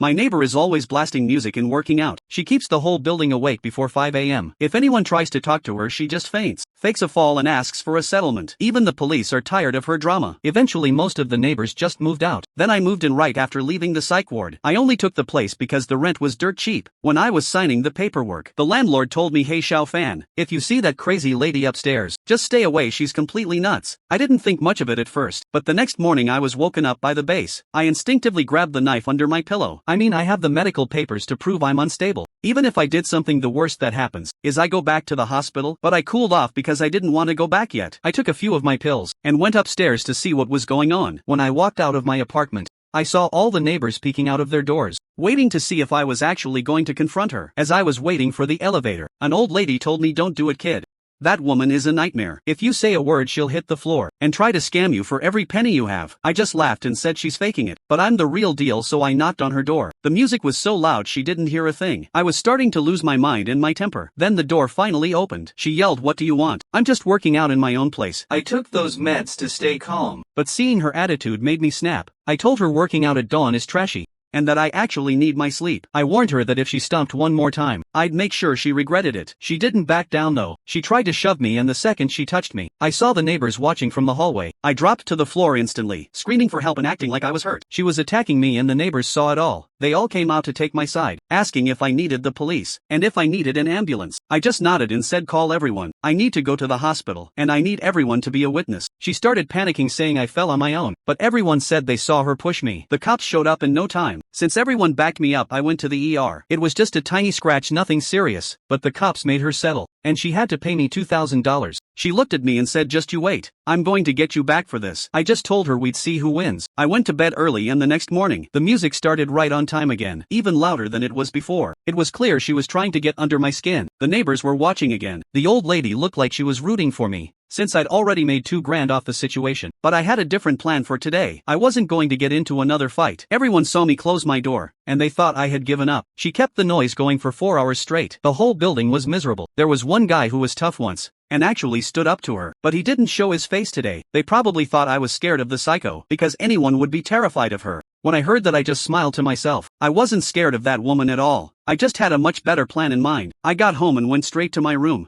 My neighbor is always blasting music and working out. She keeps the whole building awake before 5 a.m. If anyone tries to talk to her, she just faints, fakes a fall and asks for a settlement. Even the police are tired of her drama. Eventually most of the neighbors just moved out. Then I moved in right after leaving the psych ward. I only took the place because the rent was dirt cheap. When I was signing the paperwork, the landlord told me, "Hey Xiao Fan, if you see that crazy lady upstairs, just stay away, she's completely nuts." I didn't think much of it at first, but the next morning I was woken up by the bass. I instinctively grabbed the knife under my pillow. I mean, I have the medical papers to prove I'm unstable. Even if I did something, the worst that happens is I go back to the hospital, but I cooled off because I didn't want to go back yet. I took a few of my pills and went upstairs to see what was going on. When I walked out of my apartment, I saw all the neighbors peeking out of their doors, waiting to see if I was actually going to confront her. As I was waiting for the elevator, an old lady told me, "Don't do it, kid. That woman is a nightmare. If you say a word, she'll hit the floor and try to scam you for every penny you have." I just laughed and said she's faking it, but I'm the real deal, so I knocked on her door. The music was so loud she didn't hear a thing. I was starting to lose my mind and my temper. Then the door finally opened. She yelled, "What do you want?" "I'm just working out in my own place. I took those meds to stay calm." But seeing her attitude made me snap. I told her working out at dawn is trashy, and that I actually need my sleep. I warned her that if she stomped one more time, I'd make sure she regretted it. She didn't back down though. She tried to shove me, and the second she touched me, I saw the neighbors watching from the hallway. I dropped to the floor instantly, screaming for help and acting like I was hurt. She was attacking me and the neighbors saw it all. They all came out to take my side, asking if I needed the police, and if I needed an ambulance. I just nodded and said, "Call everyone. I need to go to the hospital, and I need everyone to be a witness." She started panicking, saying I fell on my own, but everyone said they saw her push me. The cops showed up in no time. Since everyone backed me up, I went to the ER. It was just a tiny scratch, nothing serious, but the cops made her settle, and she had to pay me $2,000. She looked at me and said, "Just you wait. I'm going to get you back for this." I just told her we'd see who wins. I went to bed early, and the next morning, the music started right on time again, even louder than it was before. It was clear she was trying to get under my skin. The neighbors were watching again. The old lady looked like she was rooting for me, since I'd already made $2,000 off the situation. But I had a different plan for today. I wasn't going to get into another fight. Everyone saw me close my door, and they thought I had given up. She kept the noise going for 4 hours straight. The whole building was miserable. There was one guy who was tough once, and actually stood up to her, but he didn't show his face today. They probably thought I was scared of the psycho, because anyone would be terrified of her. When I heard that, I just smiled to myself. I wasn't scared of that woman at all. I just had a much better plan in mind. I got home and went straight to my room.